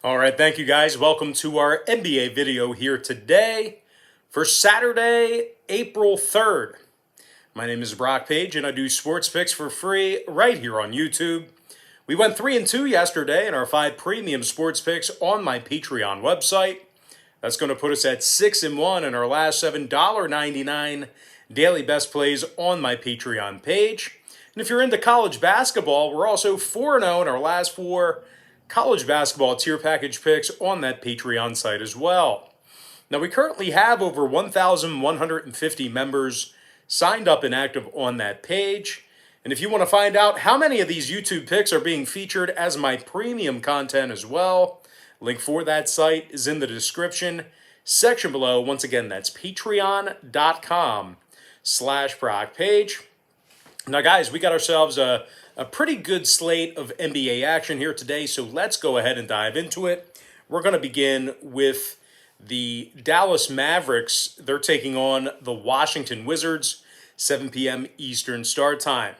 All right, thank you guys. Welcome to our NBA video here today for Saturday, April 3rd. My name is Brock Page and I do sports picks for free right here on YouTube. We went 3-2 yesterday in our 5 premium sports picks on my Patreon website. That's going to put us at 6-1 in our last $7.99 daily best plays on my Patreon page. And if you're into college basketball, we're also 4-0 in our last 4 college basketball tier package picks on that Patreon site as well. Now, we currently have over 1,150 members signed up and active on that page. And if you want to find out how many of these YouTube picks are being featured as my premium content as well, link for that site is in the description section below. Once again, that's patreon.com/ProckPage. Now, guys, we got ourselves a pretty good slate of NBA action here today, so let's go ahead and dive into it. We're going to begin with the Dallas Mavericks. They're taking on the Washington Wizards, 7 p.m. Eastern start time.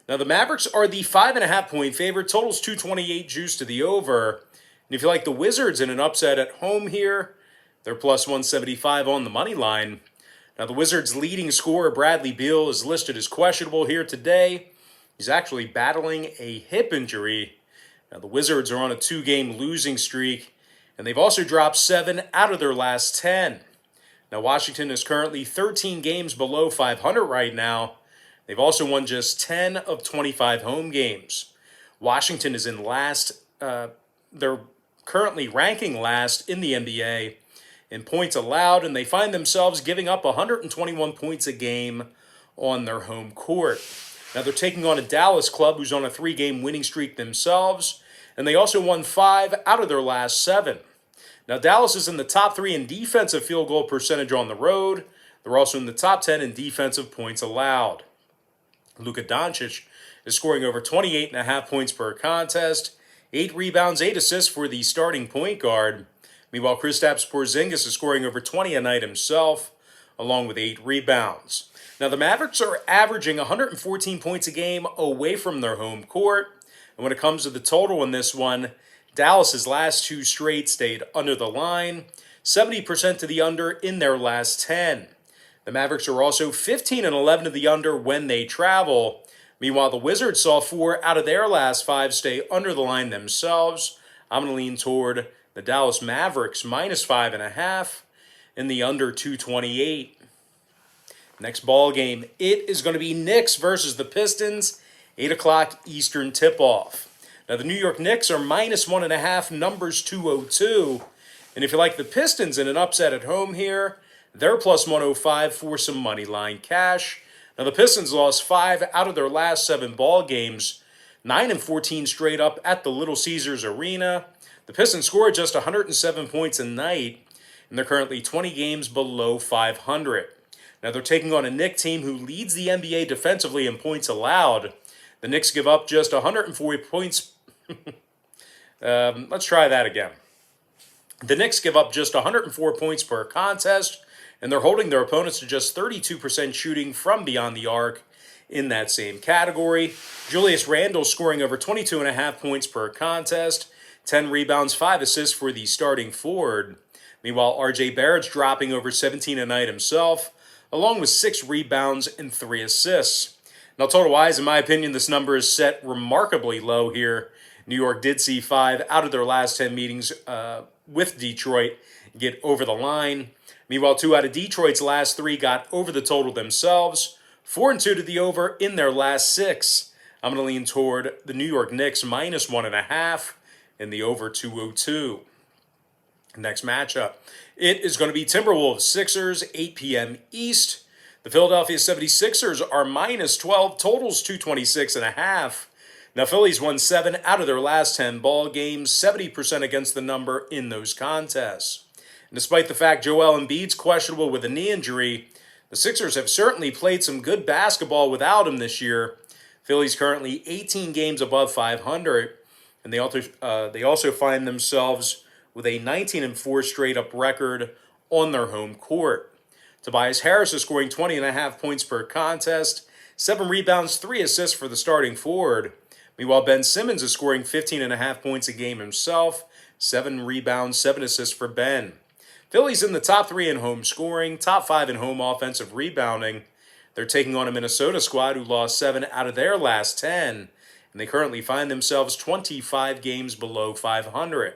Now, the Mavericks are the 5.5-point favorite. Total's 228 juice to the over. And if you like the Wizards in an upset at home here, they're plus 175 on the money line. Now, the Wizards' leading scorer, Bradley Beal, is listed as questionable here today. He's actually battling a hip injury. Now, the Wizards are on a 2-game losing streak, and they've also dropped 7 out of their last 10. Now, Washington is currently 13 games below 500 right now. They've also won just 10 of 25 home games. Washington is in last. They're currently ranking last in the NBA in points allowed, and they find themselves giving up 121 points a game on their home court. Now, they're taking on a Dallas club who's on a 3-game winning streak themselves, and they also won 5 out of their last 7. Now, Dallas is in the top 3 in defensive field goal percentage on the road. They're also in the top 10 in defensive points allowed. Luka Doncic is scoring over 28.5 points per contest, 8 rebounds, 8 assists for the starting point guard. Meanwhile, Kristaps Porzingis is scoring over 20 a night himself, along with 8 rebounds. Now, the Mavericks are averaging 114 points a game away from their home court. And when it comes to the total in this one, Dallas's last 2 straight stayed under the line, 70% to the under in their last 10. The Mavericks are also 15-11 to the under when they travel. Meanwhile, the Wizards saw 4 out of their last 5 stay under the line themselves. I'm going to lean toward the Dallas Mavericks minus 5.5 in the under 228. Next ball game, it is going to be Knicks versus the Pistons, 8 o'clock Eastern tip-off. Now, the New York Knicks are minus 1.5, numbers 202. And if you like the Pistons in an upset at home here, they're plus 105 for some money line cash. Now, the Pistons lost 5 out of their last 7 ball games, 9-14 straight up at the Little Caesars Arena. The Pistons scored just 107 points a night, and they're currently 20 games below 500. Now, they're taking on a Knicks team who leads the NBA defensively in points allowed. The Knicks give up just 140 points. Let's try that again. The Knicks give up just 104 points per contest, and they're holding their opponents to just 32% shooting from beyond the arc in that same category. Julius Randle scoring over 22.5 points per contest, 10 rebounds, 5 assists for the starting forward. Meanwhile, R.J. Barrett's dropping over 17 a night himself, along with 6 rebounds and 3 assists. Now, total-wise, in my opinion, this number is set remarkably low here. New York did see 5 out of their last 10 meetings with Detroit get over the line. Meanwhile, 2 out of Detroit's last 3 got over the total themselves. 4-2 to the over in their last 6. I'm going to lean toward the New York Knicks minus 1.5 in the over 202. Next matchup, it is going to be Timberwolves Sixers, 8 p.m. East. The Philadelphia 76ers are minus 12, totals 226.5. Now, Philly's won 7 out of their last 10 ball games, 70% against the number in those contests. And despite the fact Joel Embiid's questionable with a knee injury, the Sixers have certainly played some good basketball without him this year. Philly's currently 18 games above 500, and they also find themselves with a 19-4 straight-up record on their home court. Tobias Harris is scoring 20.5 points per contest, 7 rebounds, 3 assists for the starting forward. Meanwhile, Ben Simmons is scoring 15.5 points a game himself, 7 rebounds, 7 assists for Ben. Philly's in the top 3 in home scoring, top 5 in home offensive rebounding. They're taking on a Minnesota squad who lost 7 out of their last 10, and they currently find themselves 25 games below 500.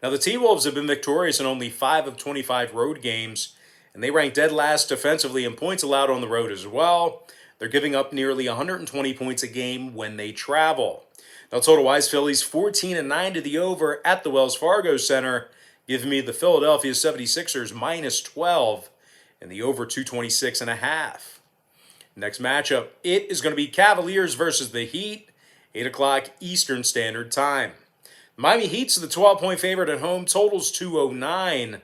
Now, the T-Wolves have been victorious in only 5 of 25 road games, and they rank dead last defensively in points allowed on the road as well. They're giving up nearly 120 points a game when they travel. Now, total-wise, Philly's 14-9 to the over at the Wells Fargo Center, giving me the Philadelphia 76ers minus 12 and the over 226.5. Next matchup, it is going to be Cavaliers versus the Heat, 8 o'clock Eastern Standard Time. Miami Heat's the 12-point favorite at home, totals 209.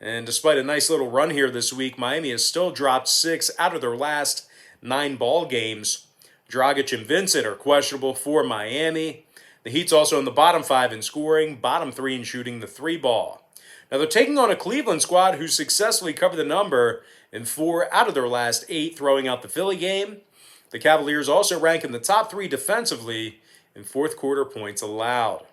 And despite a nice little run here this week, Miami has still dropped 6 out of their last 9 ball games. Dragic and Vincent are questionable for Miami. The Heat's also in the bottom 5 in scoring, bottom 3 in shooting the 3-ball. Now they're taking on a Cleveland squad who successfully covered the number in 4 out of their last 8, throwing out the Philly game. The Cavaliers also rank in the top 3 defensively in fourth quarter points allowed.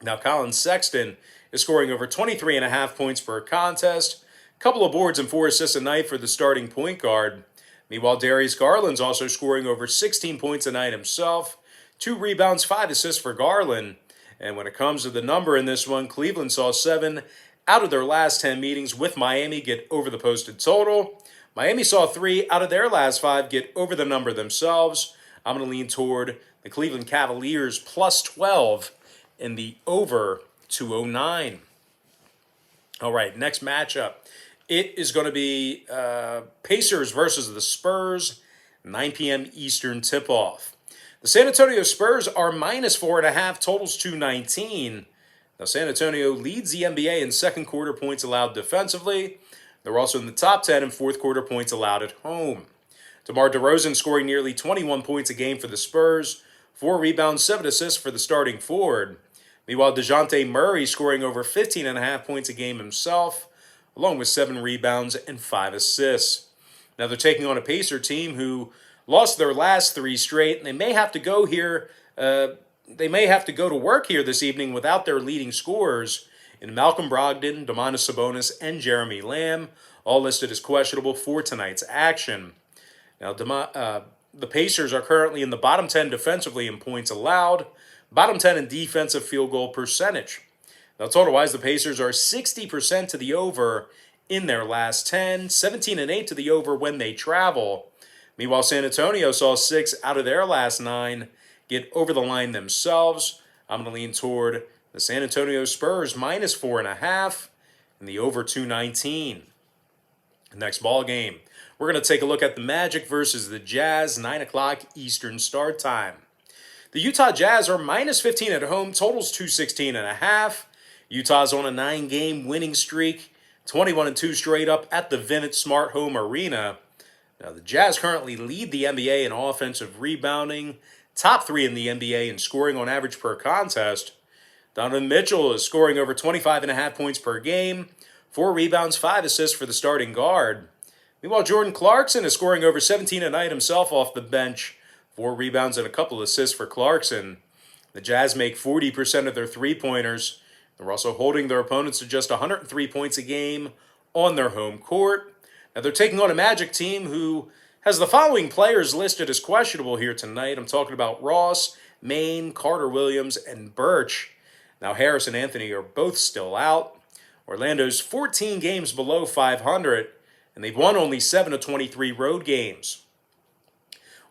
Now Colin Sexton is scoring over 23.5 points per contest, a couple of boards and 4 assists a night for the starting point guard. Meanwhile, Darius Garland's also scoring over 16 points a night himself, 2 rebounds, 5 assists for Garland. And when it comes to the number in this one, Cleveland saw 7 out of their last 10 meetings with Miami get over the posted total. Miami saw 3 out of their last 5 get over the number themselves. I'm going to lean toward the Cleveland Cavaliers plus 12 in the over 209. All right, next matchup. It is going to be Pacers versus the Spurs, 9 p.m. Eastern tip-off. The San Antonio Spurs are minus 4.5, totals 219. Now, San Antonio leads the NBA in second quarter points allowed defensively. They're also in the top 10 in fourth quarter points allowed at home. DeMar DeRozan scoring nearly 21 points a game for the Spurs, 4 rebounds, 7 assists for the starting forward. Meanwhile, DeJounte Murray scoring over 15.5 points a game himself, along with 7 rebounds and 5 assists. Now they're taking on a Pacer team who lost their last 3 straight, and they may have to go here. They may have to go to work here this evening without their leading scorers in Malcolm Brogdon, Domantas Sabonis, and Jeremy Lamb, all listed as questionable for tonight's action. Now, the Pacers are currently in the bottom 10 defensively in points allowed, bottom 10 in defensive field goal percentage. Now, total-wise, the Pacers are 60% to the over in their last 10, 17-8 to the over when they travel. Meanwhile, San Antonio saw 6 out of their last 9 get over the line themselves. I'm going to lean toward the San Antonio Spurs minus 4.5 and the over 219. Next ball game, we're going to take a look at the Magic versus the Jazz, 9 o'clock Eastern start time. The Utah Jazz are minus 15 at home, totals 216.5. Utah's on a 9-game winning streak, 21-2 straight up at the Vivint Smart Home Arena. Now, the Jazz currently lead the NBA in offensive rebounding, top 3 in the NBA in scoring on average per contest. Donovan Mitchell is scoring over 25.5 points per game, 4 rebounds, 5 assists for the starting guard. Meanwhile, Jordan Clarkson is scoring over 17 a night himself off the bench, 4 rebounds and a couple assists for Clarkson. The Jazz make 40% of their three-pointers. They're also holding their opponents to just 103 points a game on their home court. Now, they're taking on a Magic team who has the following players listed as questionable here tonight. I'm talking about Ross, Maine, Carter Williams, and Birch. Now, Harris and Anthony are both still out. Orlando's 14 games below 500, and they've won only 7 of 23 road games.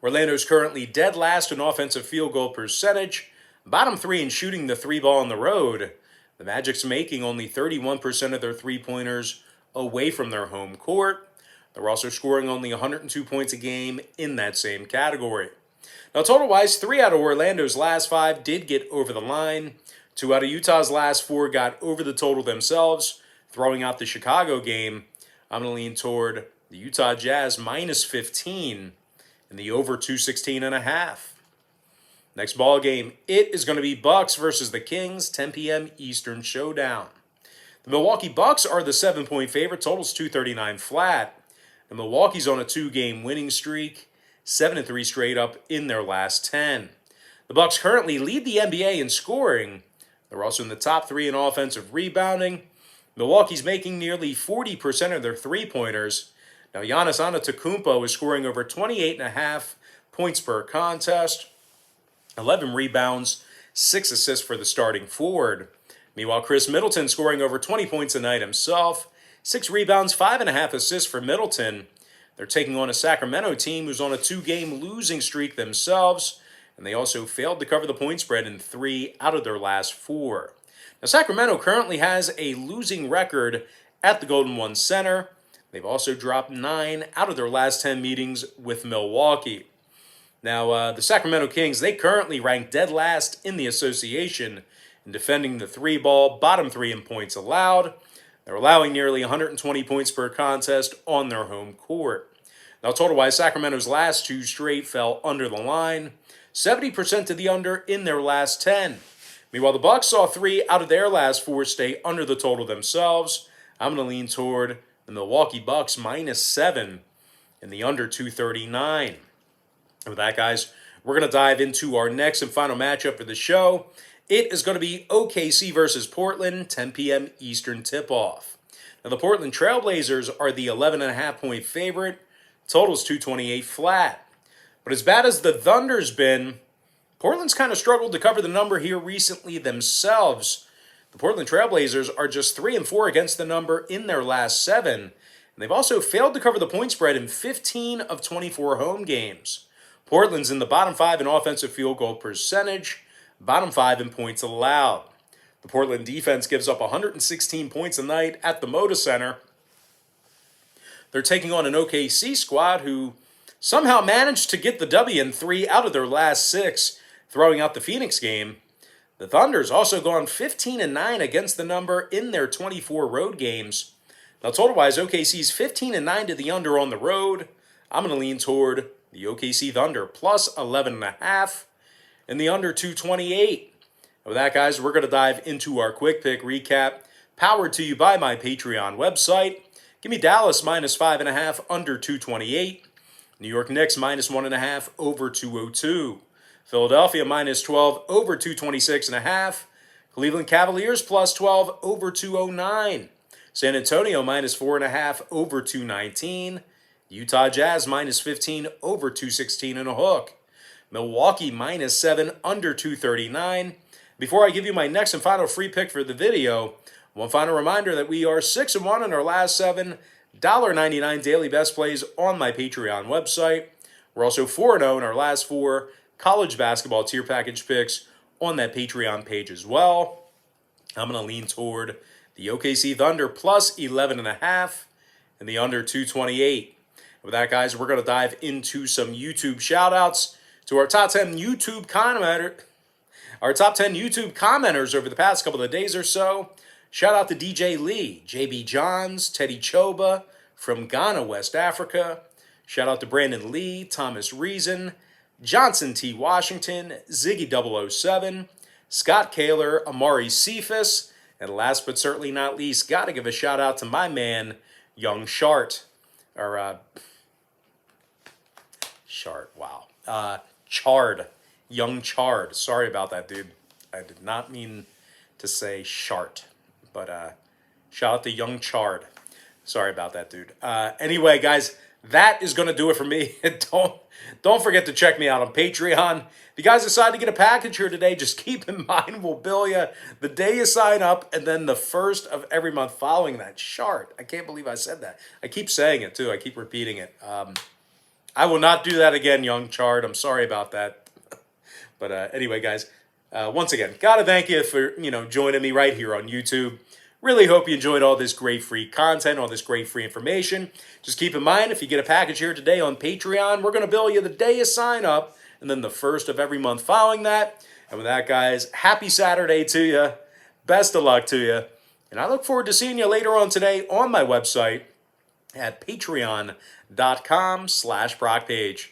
Orlando's currently dead last in offensive field goal percentage, bottom 3 in shooting the 3-ball on the road. The Magic's making only 31% of their three-pointers away from their home court. They're also scoring only 102 points a game in that same category. Now, total-wise, 3 out of Orlando's last 5 did get over the line. 2 out of Utah's last 4 got over the total themselves, throwing out the Chicago game. I'm going to lean toward the Utah Jazz minus 15 and the over 216.5. Next ball game, it is going to be Bucks versus the Kings, 10 p.m. Eastern showdown. The Milwaukee Bucks are the 7-point favorite, totals 239 flat. And Milwaukee's on a 2-game winning streak, 7-3 straight up in their last 10. The Bucks currently lead the NBA in scoring, They're also in the top 3 in offensive rebounding. Milwaukee's making nearly 40% of their three-pointers. Now, Giannis Antetokounmpo is scoring over 28.5 points per contest, 11 rebounds, 6 assists for the starting forward. Meanwhile, Chris Middleton scoring over 20 points a night himself, 6 rebounds, 5.5 assists for Middleton. They're taking on a Sacramento team who's on a 2-game losing streak themselves, and they also failed to cover the point spread in 3 out of their last 4. Now, Sacramento currently has a losing record at the Golden One Center. They've also dropped 9 out of their last 10 meetings with Milwaukee. Now, the Sacramento Kings, they currently rank dead last in the association in defending the 3-ball, bottom 3 in points allowed. They're allowing nearly 120 points per contest on their home court. Now, total-wise, Sacramento's last 2 straight fell under the line, 70% to the under in their last 10. Meanwhile, the Bucks saw 3 out of their last 4 stay under the total themselves. I'm going to lean toward the Milwaukee Bucks -7 in the under 239. And with that, guys, we're going to dive into our next and final matchup for the show. It is going to be OKC versus Portland, 10 p.m. Eastern tip-off. Now, the Portland Trailblazers are the 11.5-point favorite. Total's 228 flat. But as bad as the Thunder's been, Portland's kind of struggled to cover the number here recently themselves. The Portland Trailblazers are just 3-4 against the number in their last 7. And they've also failed to cover the point spread in 15 of 24 home games. Portland's in the bottom 5 in offensive field goal percentage, bottom 5 in points allowed. The Portland defense gives up 116 points a night at the Moda Center. They're taking on an OKC squad who somehow managed to get the W in 3 out of their last 6, throwing out the Phoenix game. The Thunder's also gone 15-9 against the number in their 24 road games. Now, total-wise, OKC's 15-9 to the under on the road. I'm going to lean toward the OKC Thunder plus 11.5 and the under 228. With that, guys, we're going to dive into our quick pick recap, powered to you by my Patreon website. Give me Dallas -5.5 under 228. New York Knicks -1.5 over 202. Philadelphia -12 over 226.5. Cleveland Cavaliers +12 over 209. San Antonio -4.5 over 219. Utah Jazz -15 over 216 and a hook. Milwaukee -7 under 239. Before I give you my next and final free pick for the video, one final reminder that we are 6-1 in our last 7 $1.99 daily best plays on my Patreon website. We're also 4-0 in our last 4 college basketball tier package picks on that Patreon page as well. I'm going to lean toward the OKC Thunder plus 11.5 and the under 228. With that, guys, we're going to dive into some YouTube shout-outs to our top 10 YouTube commenters over the past couple of days or so. Shout out to DJ Lee, JB Johns, Teddy Choba from Ghana, West Africa. Shout out to Brandon Lee, Thomas Reason, Johnson T. Washington, Ziggy 007, Scott Kaler, Amari Cephas, and last but certainly not least, got to give a shout out to my man, Young Chart. Chard. Young Chard. Sorry about that, dude. I did not mean to say Shart. But shout out to Young Chard. Sorry about that, dude. Anyway, guys, that is going to do it for me. Don't forget to check me out on Patreon. If you guys decide to get a package here today, just keep in mind we'll bill you the day you sign up and then the first of every month following that. Shart. I can't believe I said that. I keep saying it, too. I keep repeating it. I will not do that again, Young Chard. I'm sorry about that. But anyway, guys, once again, gotta thank you for joining me right here on YouTube. Really hope you enjoyed all this great free content, all this great free information. Just keep in mind, if you get a package here today on Patreon, we're going to bill you the day you sign up, and then the first of every month following that. And with that, guys, happy Saturday to you. Best of luck to you. And I look forward to seeing you later on today on my website at patreon.com/BrockPage.